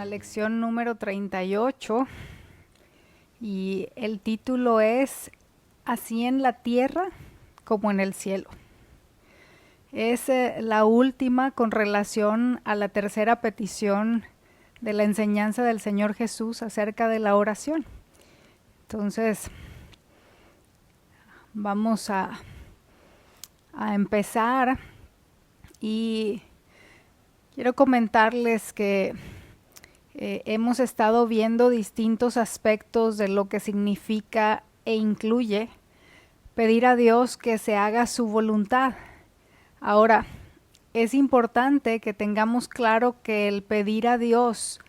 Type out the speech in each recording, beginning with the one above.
lección número 38 y el título es Así en la tierra como en el cielo. Es la última con relación a la tercera petición de la enseñanza del Señor Jesús acerca de la oración. Entonces, vamos a empezar y quiero comentarles que hemos estado viendo distintos aspectos de lo que significa e incluye pedir a Dios que se haga su voluntad. Ahora, es importante que tengamos claro que el pedir a Dios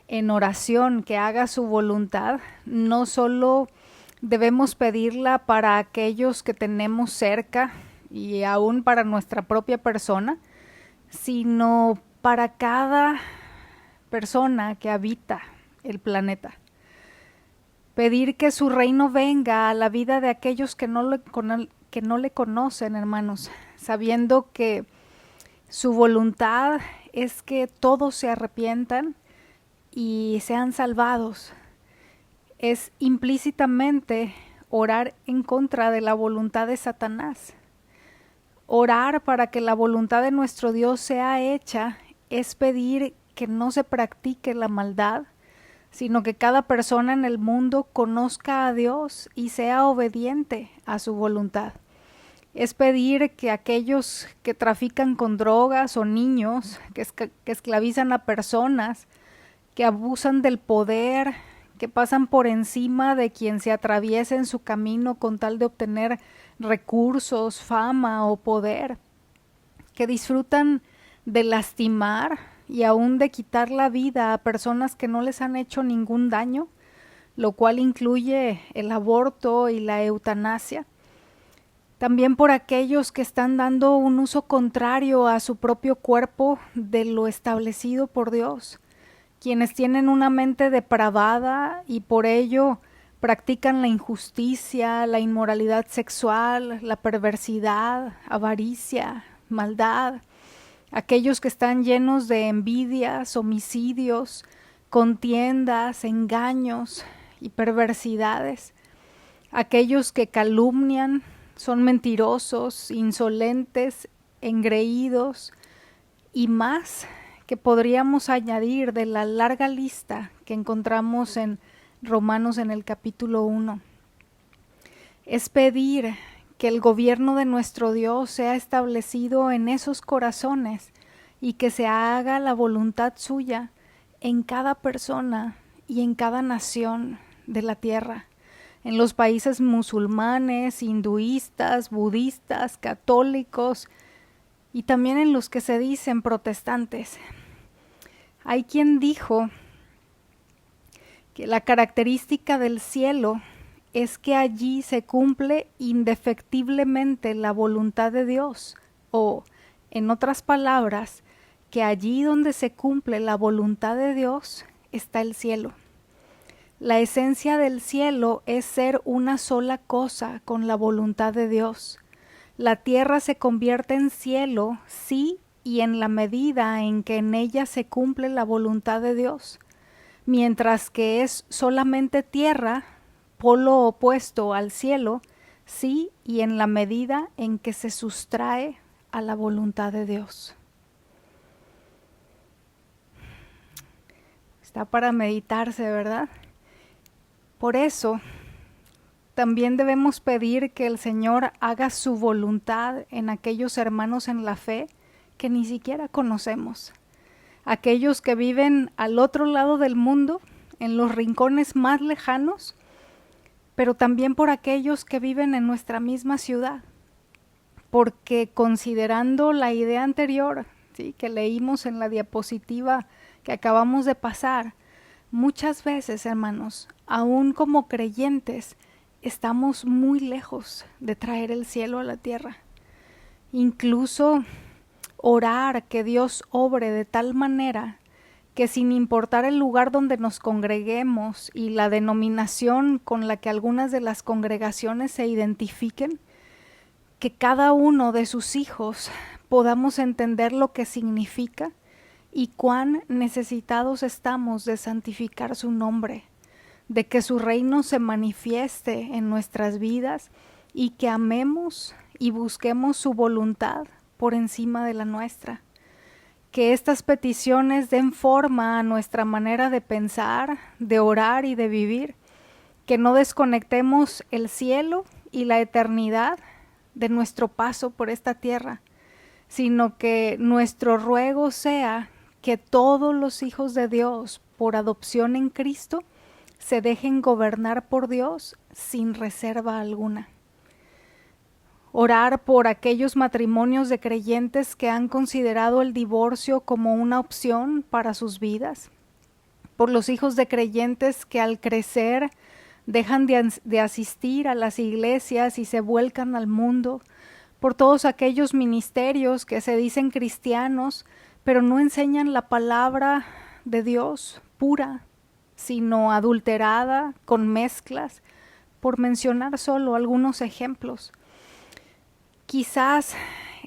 en oración que haga su voluntad, no solo debemos pedirla para aquellos que tenemos cerca y aún para nuestra propia persona, sino para cada persona que habita el planeta. Pedir que su reino venga a la vida de aquellos que no le conocen, hermanos, sabiendo que su voluntad es que todos se arrepientan y sean salvados. Es implícitamente orar en contra de la voluntad de Satanás. Orar para que la voluntad de nuestro Dios sea hecha es pedir que no se practique la maldad, sino que cada persona en el mundo conozca a Dios y sea obediente a su voluntad. Es pedir que aquellos que trafican con drogas o niños, que esclavizan a personas, que abusan del poder, que pasan por encima de quien se atraviesa en su camino con tal de obtener recursos, fama o poder, que disfrutan de lastimar y aún de quitar la vida a personas que no les han hecho ningún daño, lo cual incluye el aborto y la eutanasia. También por aquellos que están dando un uso contrario a su propio cuerpo de lo establecido por Dios, quienes tienen una mente depravada y por ello practican la injusticia, la inmoralidad sexual, la perversidad, avaricia, maldad. Aquellos que están llenos de envidias, homicidios, contiendas, engaños y perversidades. Aquellos que calumnian, son mentirosos, insolentes, engreídos y más que podríamos añadir de la larga lista que encontramos en Romanos en el capítulo 1. Es pedir que el gobierno de nuestro Dios sea establecido en esos corazones y que se haga la voluntad suya en cada persona y en cada nación de la tierra, en los países musulmanes, hinduistas, budistas, católicos y también en los que se dicen protestantes. Hay quien dijo que la característica del cielo es que allí se cumple indefectiblemente la voluntad de Dios, o, en otras palabras, que allí donde se cumple la voluntad de Dios está el cielo. La esencia del cielo es ser una sola cosa con la voluntad de Dios. La tierra se convierte en cielo, sí, y en la medida en que en ella se cumple la voluntad de Dios, mientras que es solamente tierra, polo opuesto al cielo, sí, y en la medida en que se sustrae a la voluntad de Dios. Está para meditarse, ¿verdad? Por eso, también debemos pedir que el Señor haga su voluntad en aquellos hermanos en la fe que ni siquiera conocemos. Aquellos que viven al otro lado del mundo, en los rincones más lejanos, pero también por aquellos que viven en nuestra misma ciudad. Porque considerando la idea anterior, ¿sí?, que leímos en la diapositiva que acabamos de pasar, muchas veces, hermanos, aún como creyentes, estamos muy lejos de traer el cielo a la tierra. Incluso orar que Dios obre de tal manera que sin importar el lugar donde nos congreguemos y la denominación con la que algunas de las congregaciones se identifiquen, que cada uno de sus hijos podamos entender lo que significa y cuán necesitados estamos de santificar su nombre, de que su reino se manifieste en nuestras vidas y que amemos y busquemos su voluntad por encima de la nuestra. Que estas peticiones den forma a nuestra manera de pensar, de orar y de vivir, que no desconectemos el cielo y la eternidad de nuestro paso por esta tierra, sino que nuestro ruego sea que todos los hijos de Dios por adopción en Cristo se dejen gobernar por Dios sin reserva alguna. Orar por aquellos matrimonios de creyentes que han considerado el divorcio como una opción para sus vidas, por los hijos de creyentes que al crecer dejan de asistir a las iglesias y se vuelcan al mundo, por todos aquellos ministerios que se dicen cristianos, pero no enseñan la palabra de Dios pura, sino adulterada, con mezclas, por mencionar solo algunos ejemplos. Quizás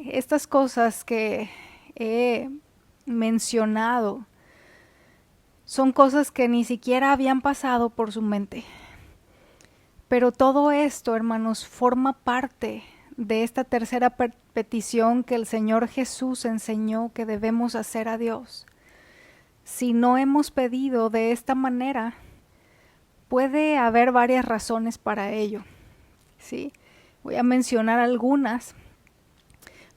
estas cosas que he mencionado son cosas que ni siquiera habían pasado por su mente. Pero todo esto, hermanos, forma parte de esta tercera petición que el Señor Jesús enseñó que debemos hacer a Dios. Si no hemos pedido de esta manera, puede haber varias razones para ello, ¿sí? Voy a mencionar algunas.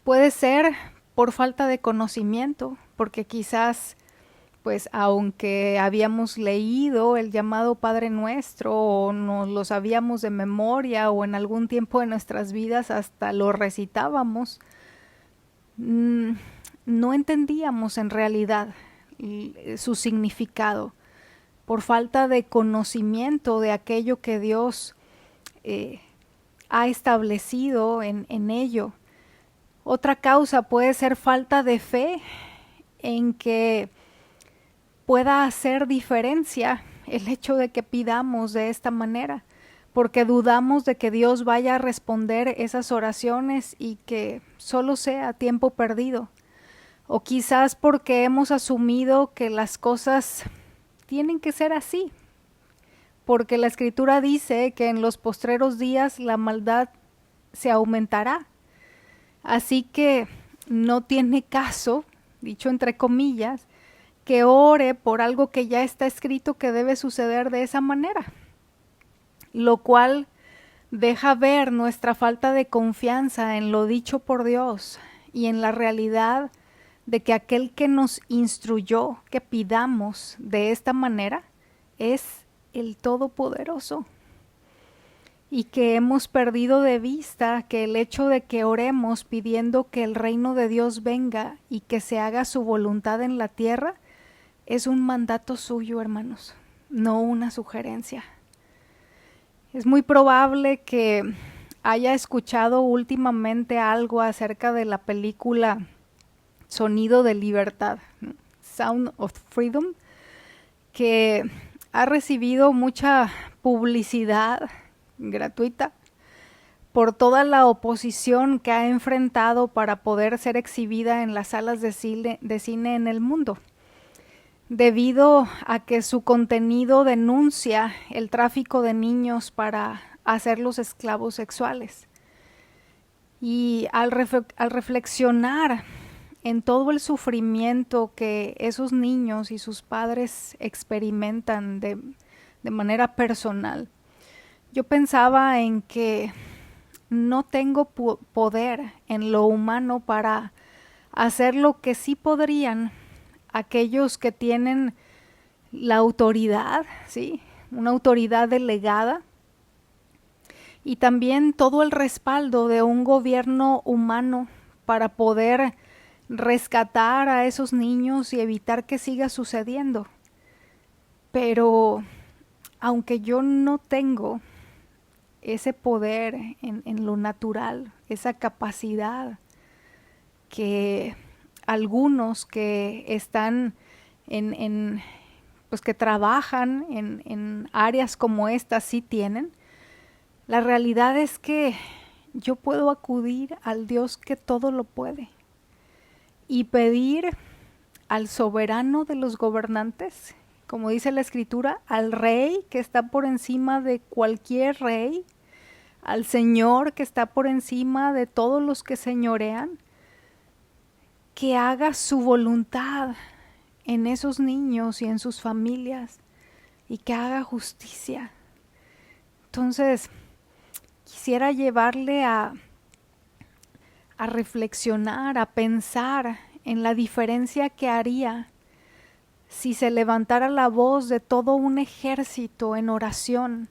Puede ser por falta de conocimiento, porque quizás, pues aunque habíamos leído el llamado Padre Nuestro o nos lo sabíamos de memoria o en algún tiempo de nuestras vidas hasta lo recitábamos, no entendíamos en realidad su significado por falta de conocimiento de aquello que Dios ha establecido en ello. Otra causa puede ser falta de fe en que pueda hacer diferencia el hecho de que pidamos de esta manera, porque dudamos de que Dios vaya a responder esas oraciones y que solo sea tiempo perdido. O quizás porque hemos asumido que las cosas tienen que ser así, porque la Escritura dice que en los postreros días la maldad se aumentará. Así que no tiene caso, dicho entre comillas, que ore por algo que ya está escrito que debe suceder de esa manera, lo cual deja ver nuestra falta de confianza en lo dicho por Dios y en la realidad de que aquel que nos instruyó que pidamos de esta manera es el Todopoderoso, y que hemos perdido de vista que el hecho de que oremos pidiendo que el reino de Dios venga y que se haga su voluntad en la tierra es un mandato suyo, hermanos, no una sugerencia. Es muy probable que haya escuchado últimamente algo acerca de la película Sonido de Libertad, Sound of Freedom, que ha recibido mucha publicidad gratuita por toda la oposición que ha enfrentado para poder ser exhibida en las salas de cine en el mundo, debido a que su contenido denuncia el tráfico de niños para hacerlos esclavos sexuales. Y al reflexionar en todo el sufrimiento que esos niños y sus padres experimentan de manera personal, yo pensaba en que no tengo poder en lo humano para hacer lo que sí podrían aquellos que tienen la autoridad, ¿sí? Una autoridad delegada, y también todo el respaldo de un gobierno humano para poder rescatar a esos niños y evitar que siga sucediendo. Pero aunque yo no tengo ese poder en lo natural, esa capacidad que algunos que están pues que trabajan en áreas como esta sí tienen, la realidad es que yo puedo acudir al Dios que todo lo puede y pedir al soberano de los gobernantes, como dice la Escritura, al Rey que está por encima de cualquier rey, al Señor que está por encima de todos los que señorean, que haga su voluntad en esos niños y en sus familias y que haga justicia. Entonces, quisiera llevarle a reflexionar, a pensar en la diferencia que haría si se levantara la voz de todo un ejército en oración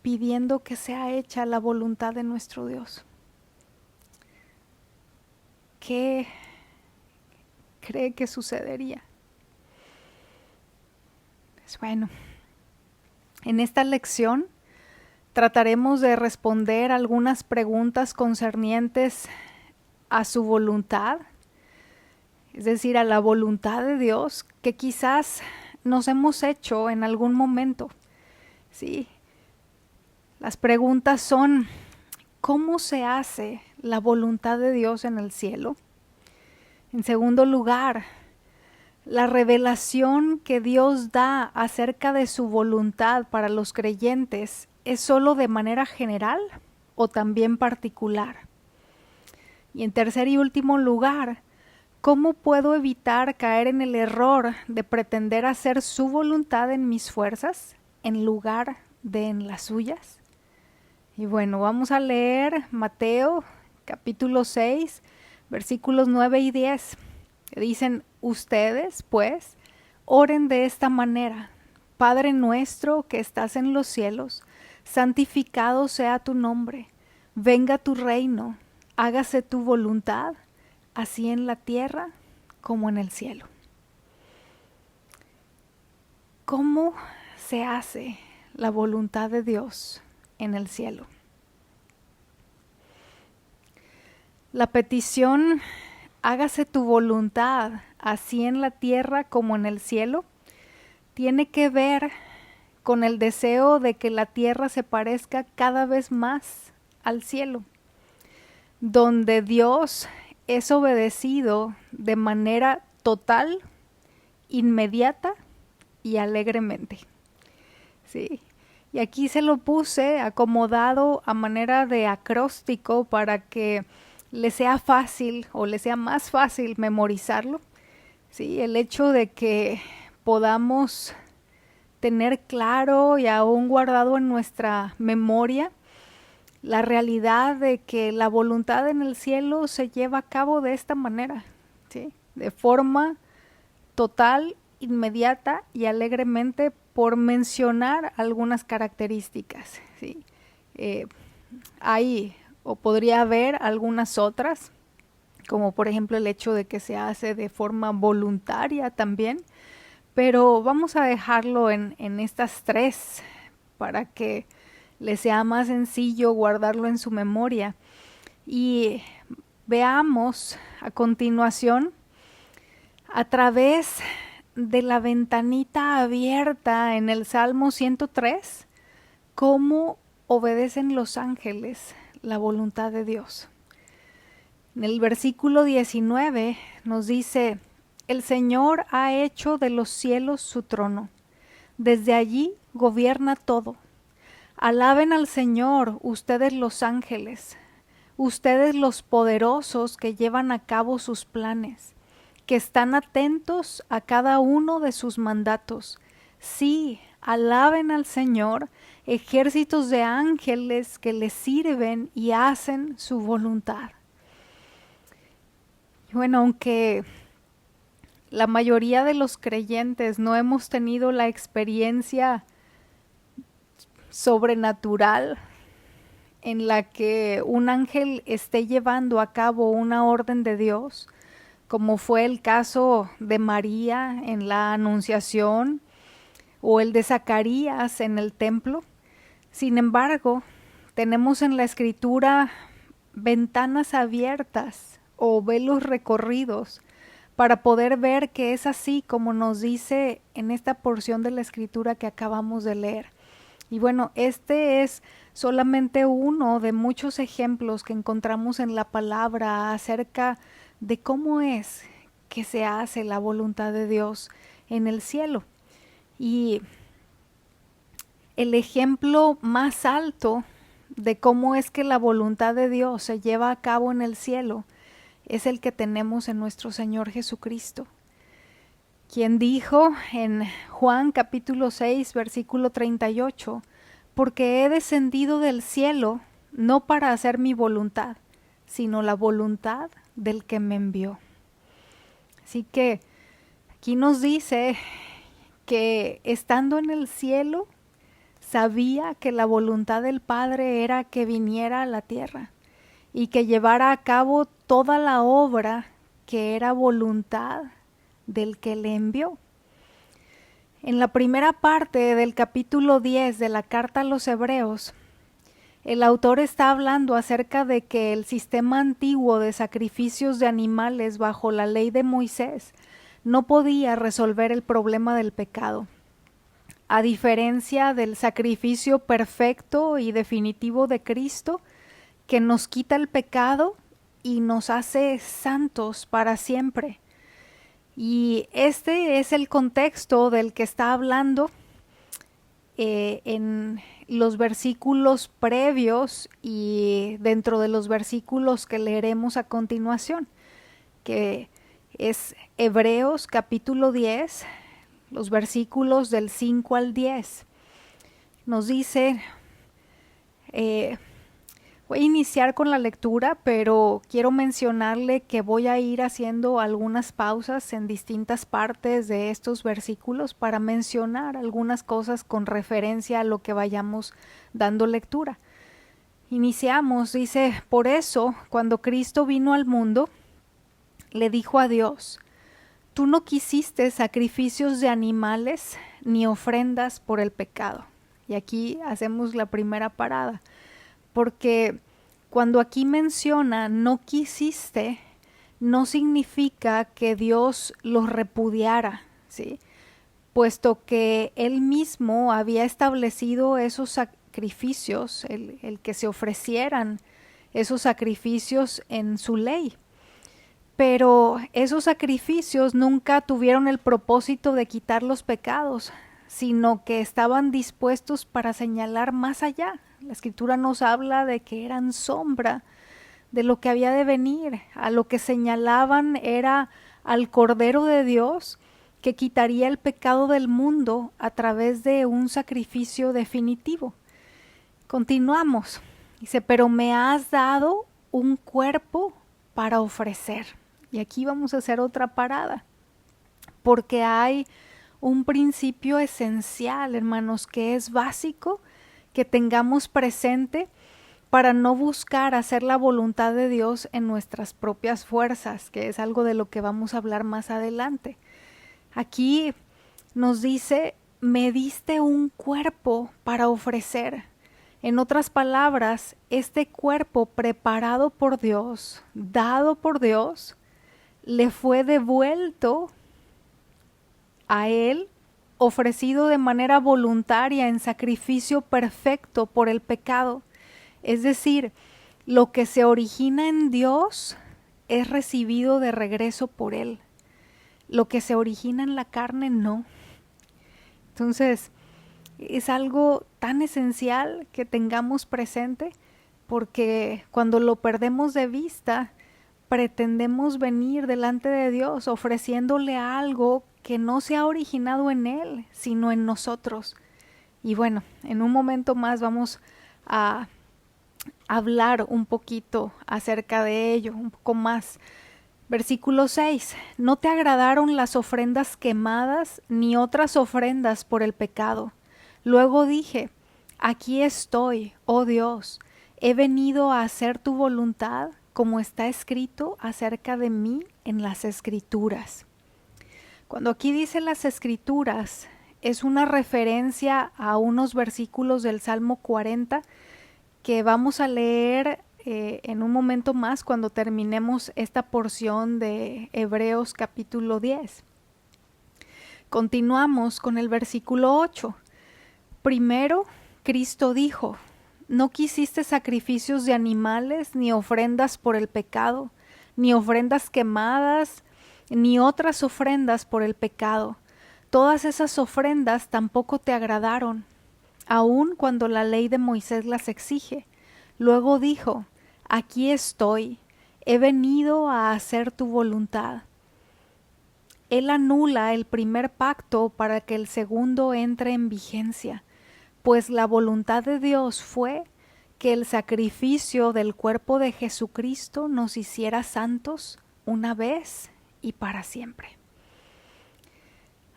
pidiendo que sea hecha la voluntad de nuestro Dios. ¿Qué cree que sucedería? Pues bueno, en esta lección trataremos de responder algunas preguntas concernientes a su voluntad, es decir, a la voluntad de Dios, que quizás nos hemos hecho en algún momento. Sí. Las preguntas son: ¿cómo se hace la voluntad de Dios en el cielo? En segundo lugar, la revelación que Dios da acerca de su voluntad para los creyentes, ¿es solo de manera general o también particular? Y en tercer y último lugar, ¿cómo puedo evitar caer en el error de pretender hacer su voluntad en mis fuerzas en lugar de en las suyas? Y bueno, vamos a leer Mateo capítulo 6, versículos 9 y 10, que dicen: ustedes, pues, oren de esta manera: Padre nuestro que estás en los cielos, santificado sea tu nombre, venga tu reino, hágase tu voluntad, así en la tierra como en el cielo. ¿Cómo se hace la voluntad de Dios en el cielo? La petición hágase tu voluntad así en la tierra como en el cielo tiene que ver con el deseo de que la tierra se parezca cada vez más al cielo, donde Dios es obedecido de manera total, inmediata y alegremente. Sí. Y aquí se lo puse acomodado a manera de acróstico para que le sea fácil o le sea más fácil memorizarlo. Sí, el hecho de que podamos tener claro y aún guardado en nuestra memoria la realidad de que la voluntad en el cielo se lleva a cabo de esta manera, ¿sí? De forma total, inmediata y alegremente, por mencionar algunas características, ¿sí? Hay o podría haber algunas otras, como por ejemplo el hecho de que se hace de forma voluntaria también, pero vamos a dejarlo en estas tres para que le sea más sencillo guardarlo en su memoria. Y veamos a continuación, a través de la ventanita abierta en el Salmo 103, cómo obedecen los ángeles la voluntad de Dios. En el versículo 19 nos dice: el Señor ha hecho de los cielos su trono, desde allí gobierna todo. Alaben al Señor, ustedes los ángeles, ustedes los poderosos que llevan a cabo sus planes, que están atentos a cada uno de sus mandatos. Sí, alaben al Señor, ejércitos de ángeles que le sirven y hacen su voluntad. Bueno, aunque la mayoría de los creyentes no hemos tenido la experiencia sobrenatural en la que un ángel esté llevando a cabo una orden de Dios, como fue el caso de María en la Anunciación o el de Zacarías en el templo. Sin embargo, tenemos en la Escritura ventanas abiertas o velos recorridos para poder ver que es así como nos dice en esta porción de la Escritura que acabamos de leer. Y bueno, este es solamente uno de muchos ejemplos que encontramos en la palabra acerca de cómo es que se hace la voluntad de Dios en el cielo. Y el ejemplo más alto de cómo es que la voluntad de Dios se lleva a cabo en el cielo es el que tenemos en nuestro Señor Jesucristo, quien dijo en Juan capítulo 6, versículo 38, porque he descendido del cielo no para hacer mi voluntad, sino la voluntad del que me envió. Así que aquí nos dice que estando en el cielo, sabía que la voluntad del Padre era que viniera a la tierra y que llevara a cabo toda la obra que era voluntad del que le envió. En la primera parte del capítulo 10 de la carta a los Hebreos, el autor está hablando acerca de que el sistema antiguo de sacrificios de animales bajo la ley de Moisés no podía resolver el problema del pecado. A diferencia del sacrificio perfecto y definitivo de Cristo, que nos quita el pecado y nos hace santos para siempre. Y este es el contexto del que está hablando en los versículos previos y dentro de los versículos que leeremos a continuación, que es Hebreos capítulo 10, los versículos del 5 al 10. Nos dice, voy a iniciar con la lectura, pero quiero mencionarle que voy a ir haciendo algunas pausas en distintas partes de estos versículos para mencionar algunas cosas con referencia a lo que vayamos dando lectura. Iniciamos, dice, por eso, cuando Cristo vino al mundo, le dijo a Dios, tú no quisiste sacrificios de animales ni ofrendas por el pecado. Y aquí hacemos la primera parada. Porque cuando aquí menciona no quisiste, no significa que Dios los repudiara, ¿sí? Puesto que Él mismo había establecido esos sacrificios, el que se ofrecieran esos sacrificios en su ley. Pero esos sacrificios nunca tuvieron el propósito de quitar los pecados, sino que estaban dispuestos para señalar más allá. La Escritura nos habla de que eran sombra de lo que había de venir. A lo que señalaban era al Cordero de Dios que quitaría el pecado del mundo a través de un sacrificio definitivo. Continuamos. Dice, pero me has dado un cuerpo para ofrecer. Y aquí vamos a hacer otra parada, porque hay un principio esencial, hermanos, que es básico que tengamos presente para no buscar hacer la voluntad de Dios en nuestras propias fuerzas, que es algo de lo que vamos a hablar más adelante. Aquí nos dice, me diste un cuerpo para ofrecer. En otras palabras, este cuerpo preparado por Dios, dado por Dios, le fue devuelto a Él, ofrecido de manera voluntaria en sacrificio perfecto por el pecado. Es decir, lo que se origina en Dios es recibido de regreso por Él. Lo que se origina en la carne, no. Entonces, es algo tan esencial que tengamos presente, porque cuando lo perdemos de vista, pretendemos venir delante de Dios ofreciéndole algo que no se ha originado en Él, sino en nosotros. Y bueno, en un momento más vamos a hablar un poquito acerca de ello, un poco más. Versículo 6. No te agradaron las ofrendas quemadas ni otras ofrendas por el pecado. Luego dije, aquí estoy, oh Dios, he venido a hacer tu voluntad, como está escrito acerca de mí en las Escrituras. Cuando aquí dice las Escrituras, es una referencia a unos versículos del Salmo 40 que vamos a leer en un momento más cuando terminemos esta porción de Hebreos capítulo 10. Continuamos con el versículo 8. Primero, Cristo dijo, no quisiste sacrificios de animales, ni ofrendas por el pecado, ni ofrendas quemadas, ni otras ofrendas por el pecado. Todas esas ofrendas tampoco te agradaron, aun cuando la ley de Moisés las exige. Luego dijo: aquí estoy, he venido a hacer tu voluntad. Él anula el primer pacto para que el segundo entre en vigencia, pues la voluntad de Dios fue que el sacrificio del cuerpo de Jesucristo nos hiciera santos una vez y para siempre.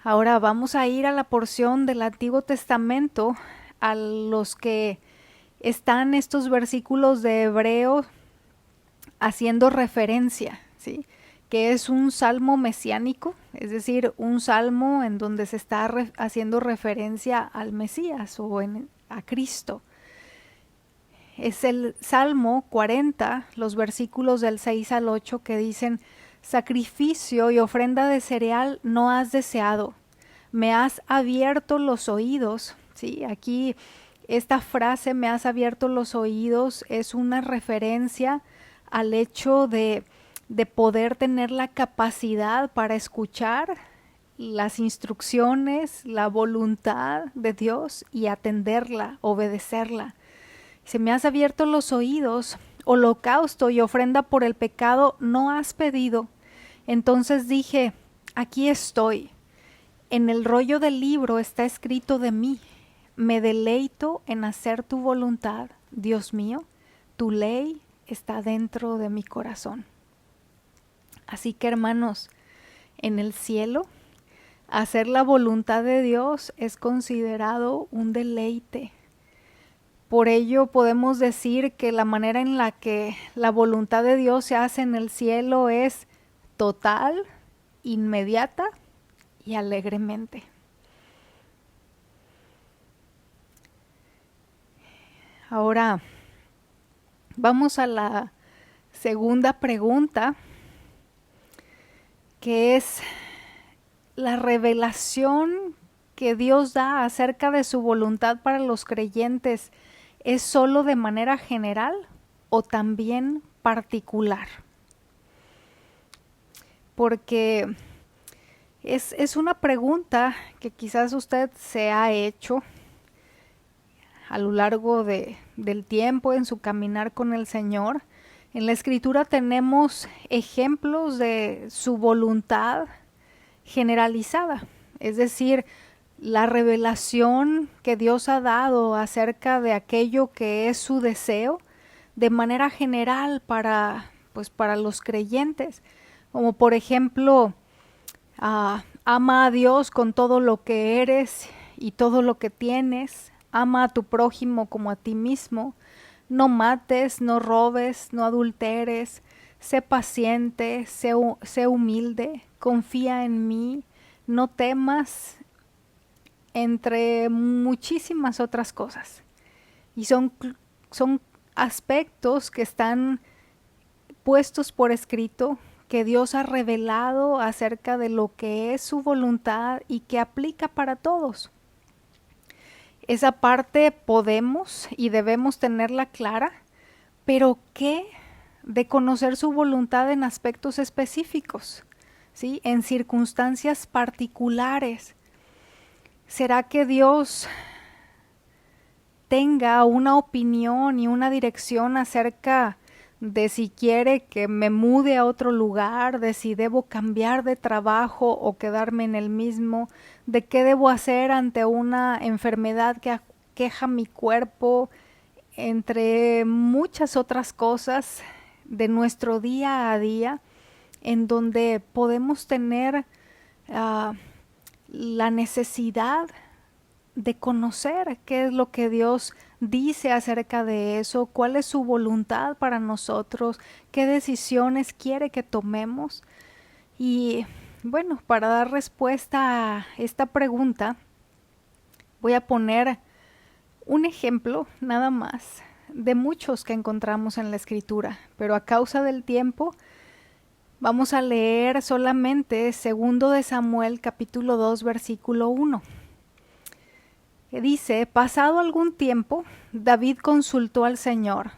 Ahora vamos a ir a la porción del Antiguo Testamento a los que están estos versículos de Hebreo haciendo referencia, ¿sí? Que es un salmo mesiánico, es decir, un salmo en donde se está haciendo referencia al Mesías o a Cristo. Es el Salmo 40, los versículos del 6 al 8 que dicen: sacrificio y ofrenda de cereal no has deseado, me has abierto los oídos. ¿Sí? Aquí esta frase, me has abierto los oídos, es una referencia al hecho de poder tener la capacidad para escuchar las instrucciones, la voluntad de Dios y atenderla, obedecerla. Se me has abierto los oídos, holocausto y ofrenda por el pecado no has pedido. Entonces dije: aquí estoy. En el rollo del libro está escrito de mí. Me deleito en hacer tu voluntad, Dios mío. Tu ley está dentro de mi corazón. Así que, hermanos, en el cielo, hacer la voluntad de Dios es considerado un deleite. Por ello podemos decir que la manera en la que la voluntad de Dios se hace en el cielo es total, inmediata y alegremente. Ahora vamos a la segunda pregunta, que es la revelación que Dios da acerca de su voluntad para los creyentes. ¿Es solo de manera general o también particular? Porque es una pregunta que quizás usted se ha hecho a lo largo del tiempo en su caminar con el Señor. En la Escritura tenemos ejemplos de su voluntad generalizada, es decir, la revelación que Dios ha dado acerca de aquello que es su deseo de manera general para los creyentes, como por ejemplo, ama a Dios con todo lo que eres y todo lo que tienes, ama a tu prójimo como a ti mismo, no mates, no robes, no adulteres, sé paciente, sé humilde, confía en mí, no temas, entre muchísimas otras cosas. Y son aspectos que están puestos por escrito, que Dios ha revelado acerca de lo que es su voluntad y que aplica para todos. Esa parte podemos y debemos tenerla clara, pero ¿qué de conocer su voluntad en aspectos específicos? ¿Sí? En circunstancias particulares. ¿Será que Dios tenga una opinión y una dirección acerca de si quiere que me mude a otro lugar, de si debo cambiar de trabajo o quedarme en el mismo, de qué debo hacer ante una enfermedad que aqueja mi cuerpo, entre muchas otras cosas de nuestro día a día, en donde podemos tener la necesidad de conocer qué es lo que Dios dice acerca de eso, cuál es su voluntad para nosotros, qué decisiones quiere que tomemos. Y bueno, para dar respuesta a esta pregunta, voy a poner un ejemplo nada más de muchos que encontramos en la Escritura, pero a causa del tiempo vamos a leer solamente 2 de Samuel capítulo 2 versículo 1. Que dice: pasado algún tiempo, David consultó al Señor: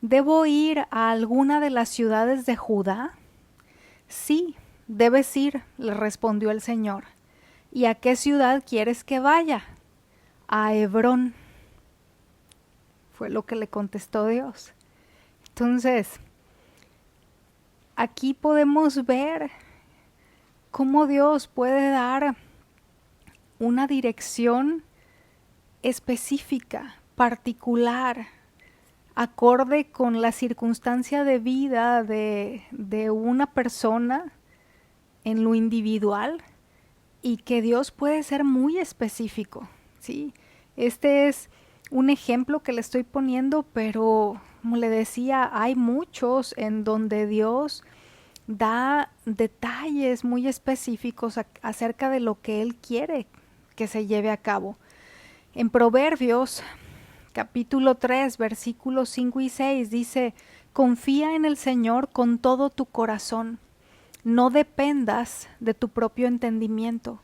¿debo ir a alguna de las ciudades de Judá? Sí, Debes ir, le respondió el Señor. ¿Y a qué ciudad quieres que vaya? A Hebrón, fue lo que le contestó Dios. Entonces, aquí podemos ver cómo Dios puede dar una dirección específica, particular, acorde con la circunstancia de vida de una persona en lo individual, y que Dios puede ser muy específico, ¿sí? Este es un ejemplo que le estoy poniendo, pero como le decía, hay muchos en donde Dios da detalles muy específicos acerca de lo que Él quiere que se lleve a cabo. En Proverbios capítulo 3, versículos 5 y 6 dice: confía en el Señor con todo tu corazón. No dependas de tu propio entendimiento.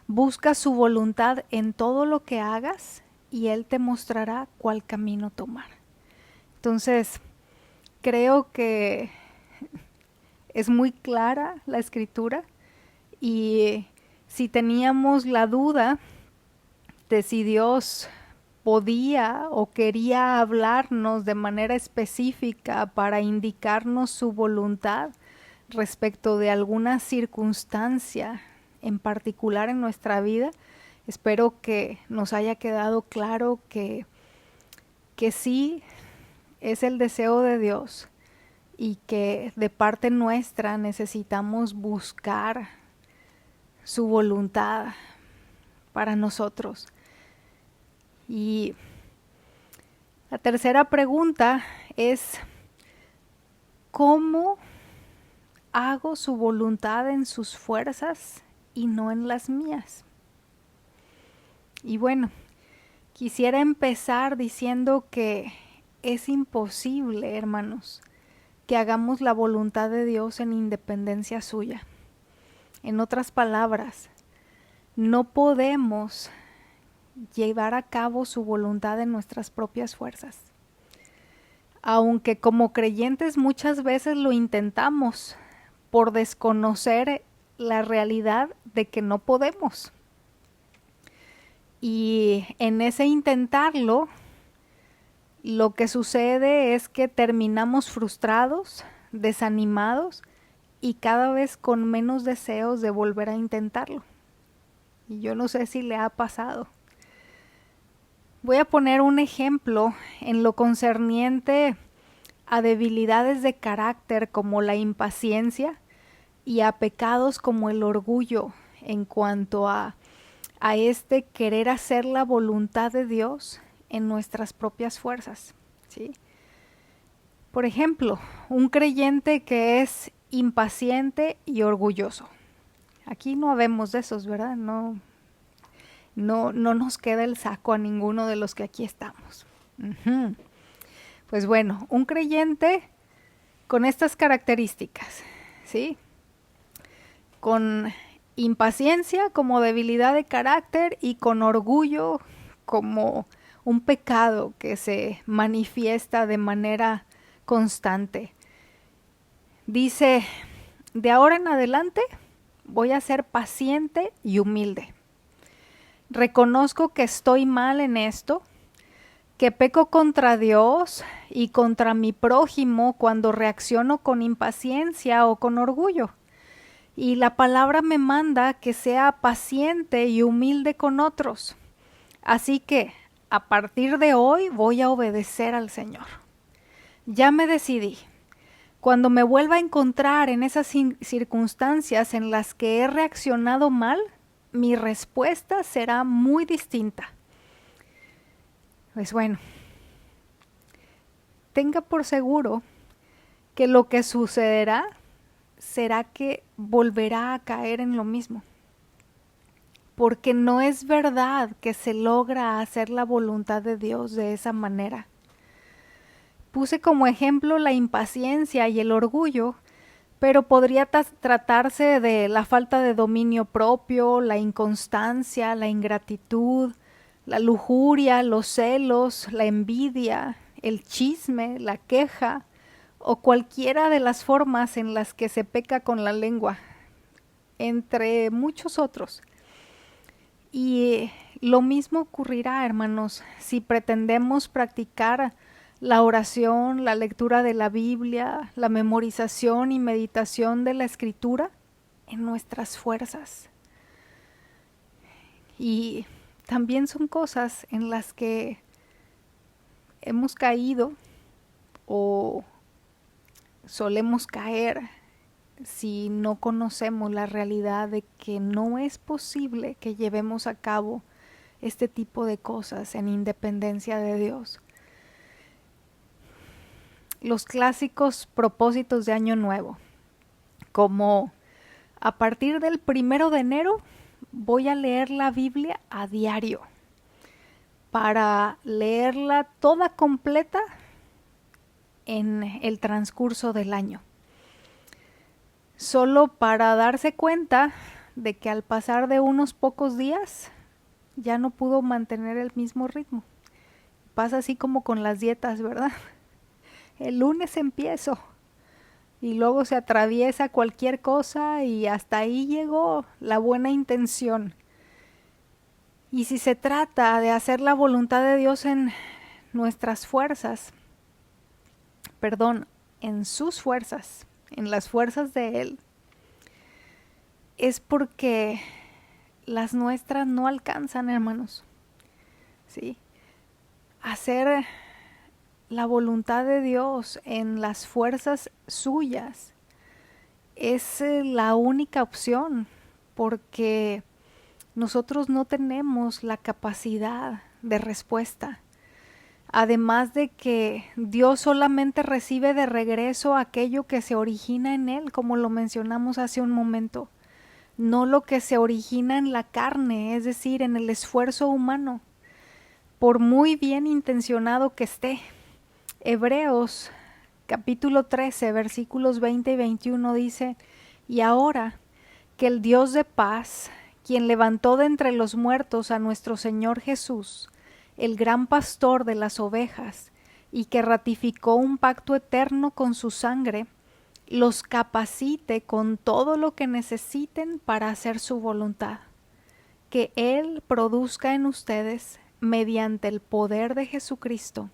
Busca su voluntad en todo lo que hagas y Él te mostrará cuál camino tomar. Entonces, creo que es muy clara la escritura, y si teníamos la duda de si Dios podía o quería hablarnos de manera específica para indicarnos su voluntad respecto de alguna circunstancia en particular en nuestra vida, espero que nos haya quedado claro que sí es el deseo de Dios, y que de parte nuestra necesitamos buscar su voluntad para nosotros. Y la tercera pregunta es: ¿cómo hago su voluntad en sus fuerzas y no en las mías? Y bueno, quisiera empezar diciendo que es imposible, hermanos, que hagamos la voluntad de Dios en independencia suya. En otras palabras, no podemos llevar a cabo su voluntad en nuestras propias fuerzas. Aunque como creyentes muchas veces lo intentamos por desconocer la realidad de que no podemos. Y en ese intentarlo, lo que sucede es que terminamos frustrados, desanimados y cada vez con menos deseos de volver a intentarlo. Y yo no sé si le ha pasado. Voy a poner un ejemplo en lo concerniente a debilidades de carácter como la impaciencia y a pecados como el orgullo, en cuanto a este querer hacer la voluntad de Dios en nuestras propias fuerzas, ¿sí? Por ejemplo, un creyente que es impaciente y orgulloso. Aquí no habemos de esos, ¿verdad? No nos queda el saco a ninguno de los que aquí estamos. Pues bueno, un creyente con estas características, ¿sí? Con impaciencia como debilidad de carácter y con orgullo como un pecado que se manifiesta de manera constante. Dice: de ahora en adelante voy a ser paciente y humilde. Reconozco que estoy mal en esto, que peco contra Dios y contra mi prójimo cuando reacciono con impaciencia o con orgullo. Y la palabra me manda que sea paciente y humilde con otros. Así que a partir de hoy voy a obedecer al Señor. Ya me decidí. Cuando me vuelva a encontrar en esas circunstancias en las que he reaccionado mal, mi respuesta será muy distinta. Pues bueno, tenga por seguro que lo que sucederá será que volverá a caer en lo mismo. Porque no es verdad que se logra hacer la voluntad de Dios de esa manera. Puse como ejemplo la impaciencia y el orgullo, pero podría tratarse de la falta de dominio propio, la inconstancia, la ingratitud, la lujuria, los celos, la envidia, el chisme, la queja o cualquiera de las formas en las que se peca con la lengua. entre muchos otros. Y lo mismo ocurrirá, hermanos, si pretendemos practicar la oración, la lectura de la Biblia, la memorización y meditación de la Escritura en nuestras fuerzas. Y también son cosas en las que hemos caído o solemos caer si no conocemos la realidad de que no es posible que llevemos a cabo este tipo de cosas en independencia de Dios. Los clásicos propósitos de Año Nuevo, como a partir del 1 de enero voy a leer la Biblia a diario, para leerla toda completa en el transcurso del año, solo para darse cuenta de que al pasar de unos pocos días ya no pudo mantener el mismo ritmo. Pasa así como con las dietas, ¿verdad? El lunes empiezo y luego se atraviesa cualquier cosa y hasta ahí llegó la buena intención. Y si se trata de hacer la voluntad de Dios en nuestras fuerzas, en sus fuerzas, en las fuerzas de Él, es porque las nuestras no alcanzan, hermanos. ¿Sí? Hacer la voluntad de Dios en las fuerzas suyas es la única opción, porque nosotros no tenemos la capacidad de respuesta. Además de que Dios solamente recibe de regreso aquello que se origina en Él, como lo mencionamos hace un momento, no lo que se origina en la carne, es decir, en el esfuerzo humano, por muy bien intencionado que esté. Hebreos capítulo 13, versículos 20 y 21 dice: y ahora que el Dios de paz, quien levantó de entre los muertos a nuestro Señor Jesús, el gran pastor de las ovejas, y que ratificó un pacto eterno con su sangre, los capacite con todo lo que necesiten para hacer su voluntad. Que Él produzca en ustedes, mediante el poder de Jesucristo,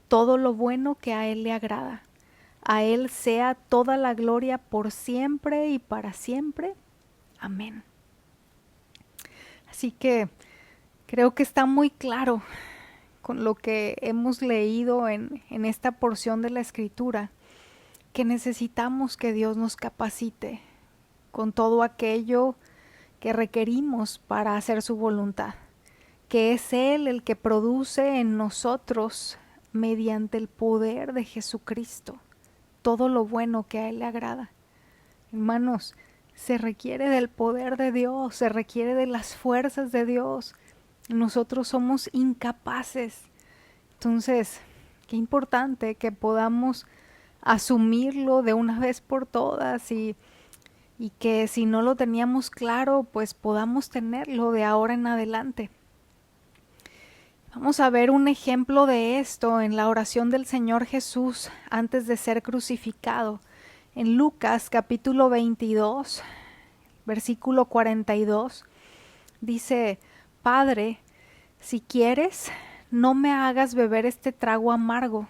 todo lo bueno que a Él le agrada. A Él sea toda la gloria por siempre y para siempre. Amén. Así que creo que está muy claro con lo que hemos leído en esta porción de la Escritura, que necesitamos que Dios nos capacite con todo aquello que requerimos para hacer su voluntad, que es Él el que produce en nosotros, mediante el poder de Jesucristo, todo lo bueno que a Él le agrada. Hermanos, se requiere del poder de Dios, se requiere de las fuerzas de Dios. Nosotros somos incapaces. Entonces, qué importante que podamos asumirlo de una vez por todas y que si no lo teníamos claro, pues podamos tenerlo de ahora en adelante. Vamos a ver un ejemplo de esto en la oración del Señor Jesús antes de ser crucificado. En Lucas capítulo 22, versículo 42, dice: Padre, si quieres, no me hagas beber este trago amargo,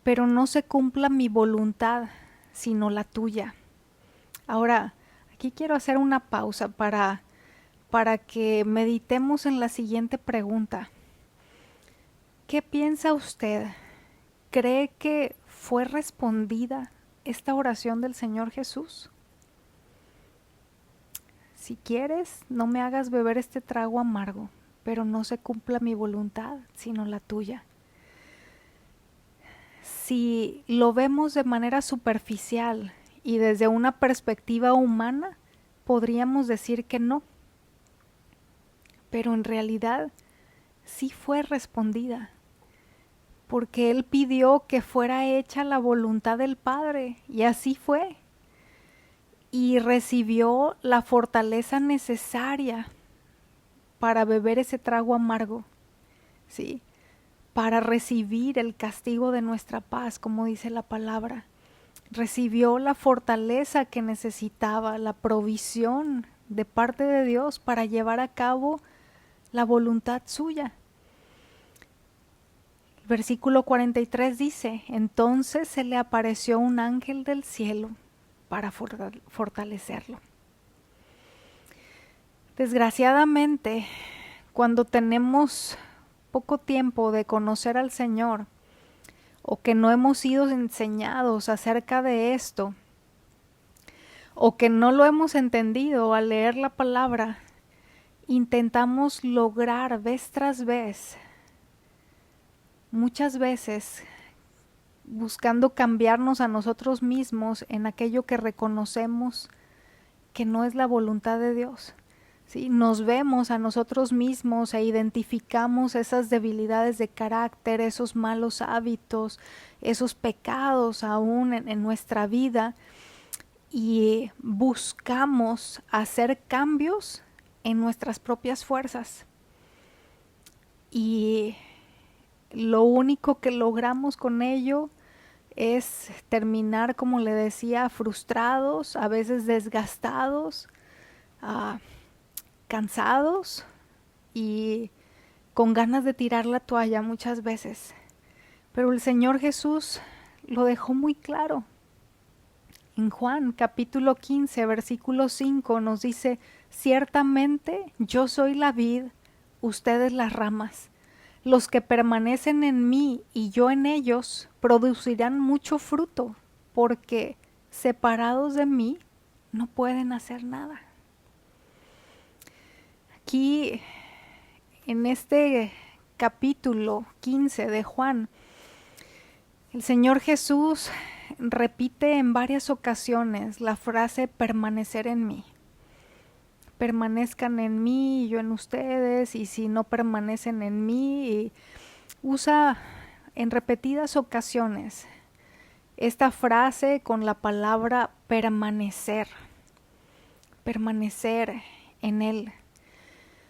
pero no se cumpla mi voluntad, sino la tuya. Ahora, aquí quiero hacer una pausa para que meditemos en la siguiente pregunta. ¿Qué piensa usted? ¿Cree que fue respondida esta oración del Señor Jesús? Si quieres, no me hagas beber este trago amargo, pero no se cumpla mi voluntad, sino la tuya. Si lo vemos de manera superficial y desde una perspectiva humana, podríamos decir que no. Pero en realidad sí fue respondida, porque Él pidió que fuera hecha la voluntad del Padre, y así fue. Y recibió la fortaleza necesaria para beber ese trago amargo, ¿sí? Para recibir el castigo de nuestra paz, como dice la palabra. recibió la fortaleza que necesitaba, la provisión de parte de Dios para llevar a cabo la voluntad suya. El versículo 43 dice: entonces se le apareció un ángel del cielo para fortalecerlo. Desgraciadamente, cuando tenemos poco tiempo de conocer al Señor, o que no hemos sido enseñados acerca de esto, o que no lo hemos entendido al leer la palabra, intentamos lograr vez tras vez, muchas veces, buscando cambiarnos a nosotros mismos en aquello que reconocemos que no es la voluntad de Dios. ¿Sí? Nos vemos a nosotros mismos e identificamos esas debilidades de carácter, esos malos hábitos, esos pecados aún en nuestra vida, y buscamos hacer cambios en nuestras propias fuerzas. Y lo único que logramos con ello es terminar, como le decía, frustrados, a veces desgastados, cansados y con ganas de tirar la toalla muchas veces. Pero el Señor Jesús lo dejó muy claro. En Juan capítulo 15, versículo 5 nos dice: ciertamente yo soy la vid, ustedes las ramas. Los que permanecen en mí y yo en ellos producirán mucho fruto, porque separados de mí no pueden hacer nada. Aquí, en este capítulo 15 de Juan, el Señor Jesús repite en varias ocasiones la frase permanecer en mí. Permanezcan en mí y yo en ustedes, y si no permanecen en mí, y usa en repetidas ocasiones esta frase con la palabra permanecer en Él.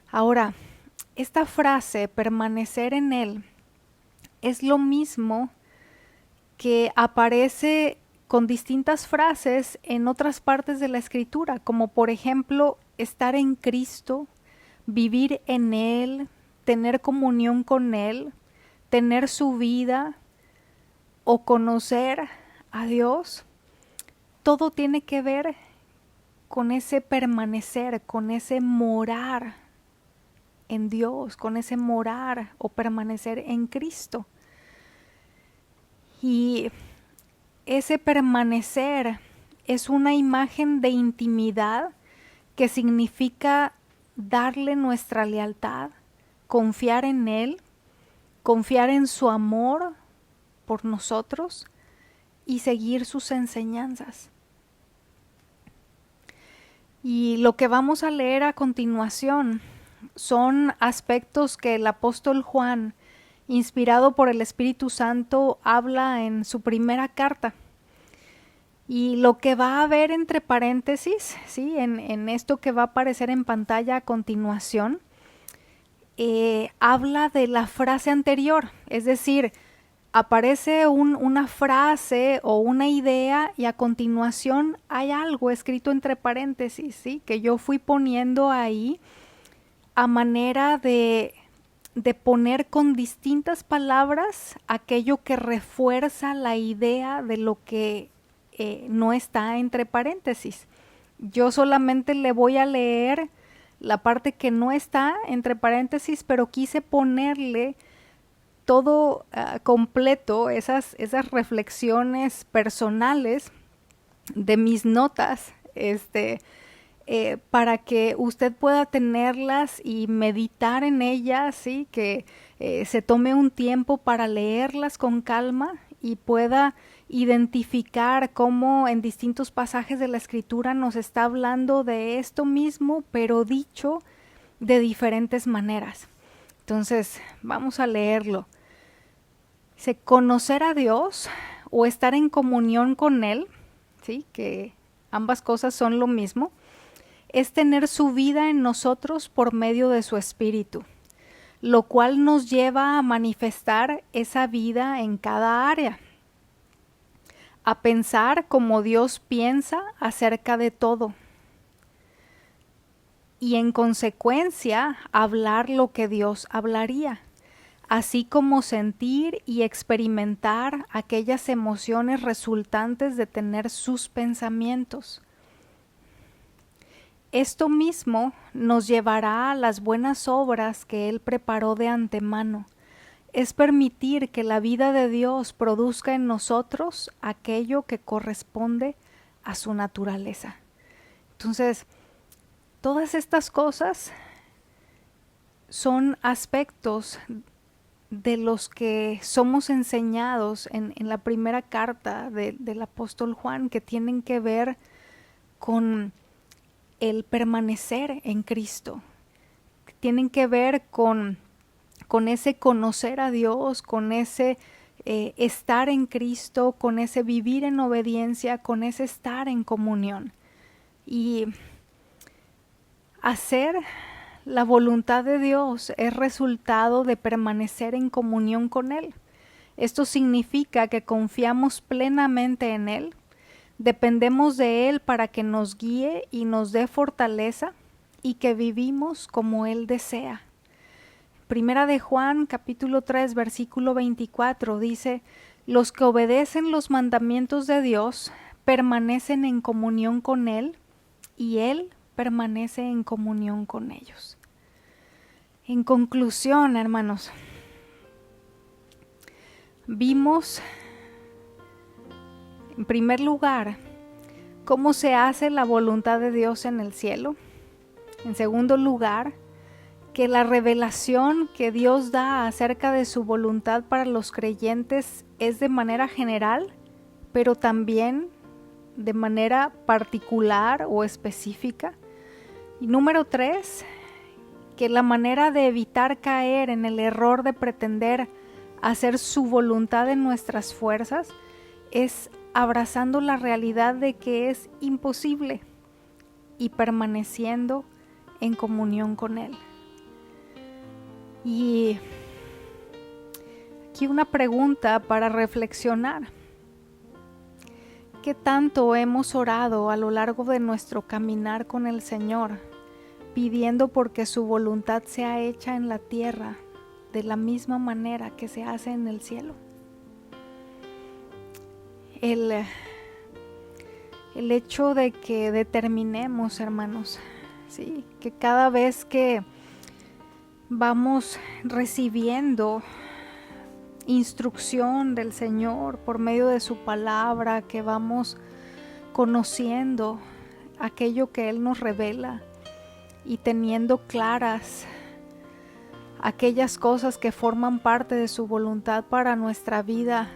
Ahora, esta frase, permanecer en Él, es lo mismo que aparece con distintas frases en otras partes de la Escritura, como por ejemplo, estar en Cristo, vivir en Él, tener comunión con Él, tener su vida o conocer a Dios. Todo tiene que ver con ese permanecer, con ese morar en Dios, con ese morar o permanecer en Cristo. Y ese permanecer es una imagen de intimidad que significa darle nuestra lealtad, confiar en Él, confiar en su amor por nosotros y seguir sus enseñanzas. Y lo que vamos a leer a continuación son aspectos que el apóstol Juan, inspirado por el Espíritu Santo, habla en su primera carta. Y lo que va a haber entre paréntesis, ¿sí? en esto que va a aparecer en pantalla a continuación, habla de la frase anterior, es decir, aparece una frase o una idea y a continuación hay algo escrito entre paréntesis, ¿sí? Que yo fui poniendo ahí a manera de poner con distintas palabras aquello que refuerza la idea de lo que no está entre paréntesis. Yo solamente le voy a leer la parte que no está entre paréntesis, pero quise ponerle todo completo, esas reflexiones personales de mis notas, para que usted pueda tenerlas y meditar en ellas, ¿sí? Que se tome un tiempo para leerlas con calma y pueda identificar cómo en distintos pasajes de la Escritura nos está hablando de esto mismo, pero dicho de diferentes maneras. Entonces, vamos a leerlo. Dice: conocer a Dios o estar en comunión con Él, ¿sí? Que ambas cosas son lo mismo, es tener su vida en nosotros por medio de su Espíritu, lo cual nos lleva a manifestar esa vida en cada área. a pensar como Dios piensa acerca de todo y en consecuencia hablar lo que Dios hablaría, así como sentir y experimentar aquellas emociones resultantes de tener sus pensamientos. Esto mismo nos llevará a las buenas obras que Él preparó de antemano. Es permitir que la vida de Dios produzca en nosotros aquello que corresponde a su naturaleza. Entonces, todas estas cosas son aspectos de los que somos enseñados en la primera carta del apóstol Juan, que tienen que ver con el permanecer en Cristo, que tienen que ver con ese conocer a Dios, con ese estar en Cristo, con ese vivir en obediencia, con ese estar en comunión. Y hacer la voluntad de Dios es resultado de permanecer en comunión con Él. Esto significa que confiamos plenamente en Él, dependemos de Él para que nos guíe y nos dé fortaleza y que vivimos como Él desea. Primera de Juan, capítulo 3, versículo 24, dice: los que obedecen los mandamientos de Dios permanecen en comunión con Él y Él permanece en comunión con ellos. En conclusión, hermanos, vimos en primer lugar cómo se hace la voluntad de Dios en el cielo. En segundo lugar, que la revelación que Dios da acerca de su voluntad para los creyentes es de manera general, pero también de manera particular o específica. Y número 3, que la manera de evitar caer en el error de pretender hacer su voluntad en nuestras fuerzas es abrazando la realidad de que es imposible y permaneciendo en comunión con Él. Y aquí una pregunta para reflexionar. ¿Qué tanto hemos orado a lo largo de nuestro caminar con el Señor, pidiendo porque su voluntad sea hecha en la tierra de la misma manera que se hace en el cielo? El hecho de que determinemos, hermanos, ¿sí?, que cada vez que vamos recibiendo instrucción del Señor por medio de su palabra, que vamos conociendo aquello que Él nos revela y teniendo claras aquellas cosas que forman parte de su voluntad para nuestra vida,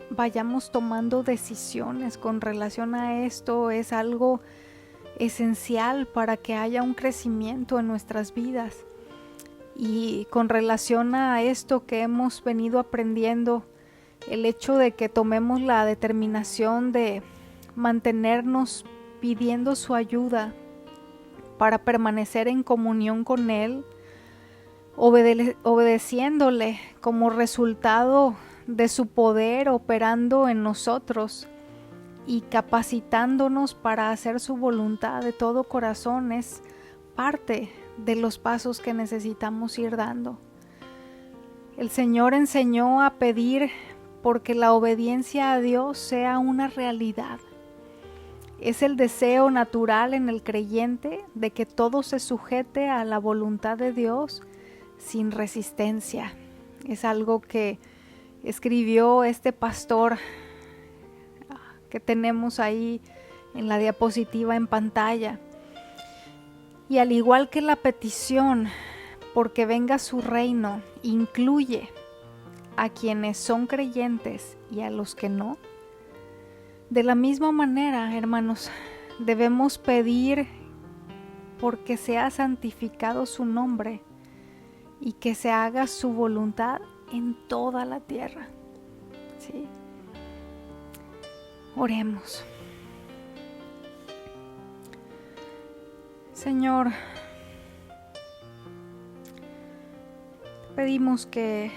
vayamos tomando decisiones con relación a esto. Es algo esencial para que haya un crecimiento en nuestras vidas. Y con relación a esto que hemos venido aprendiendo, el hecho de que tomemos la determinación de mantenernos pidiendo su ayuda para permanecer en comunión con Él, obedeciéndole como resultado de su poder operando en nosotros y capacitándonos para hacer su voluntad de todo corazón, es parte de los pasos que necesitamos ir dando. El Señor enseñó a pedir porque la obediencia a Dios sea una realidad. Es el deseo natural en el creyente de que todo se sujete a la voluntad de Dios sin resistencia. Es algo que escribió este pastor que tenemos ahí en la diapositiva en pantalla. Y al igual que la petición porque venga su reino incluye a quienes son creyentes y a los que no, de la misma manera, hermanos, debemos pedir porque sea santificado su nombre y que se haga su voluntad en toda la tierra. ¿Sí? Oremos. Señor, pedimos que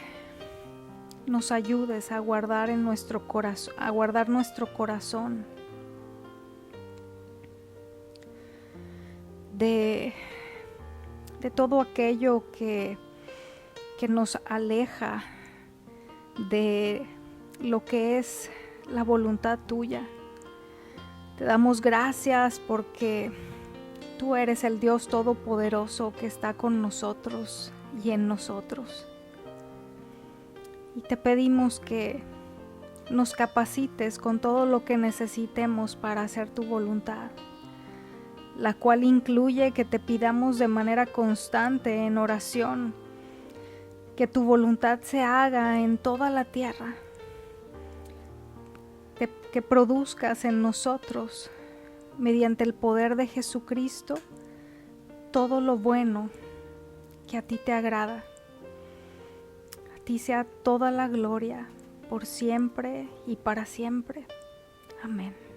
nos ayudes a guardar en nuestro corazón, a guardar nuestro corazón de todo aquello que nos aleja de lo que es la voluntad tuya. Te damos gracias porque tú eres el Dios Todopoderoso que está con nosotros y en nosotros. Y te pedimos que nos capacites con todo lo que necesitemos para hacer tu voluntad, la cual incluye que te pidamos de manera constante en oración que tu voluntad se haga en toda la tierra, que produzcas en nosotros, mediante el poder de Jesucristo, todo lo bueno que a ti te agrada. A ti sea toda la gloria, por siempre y para siempre. Amén.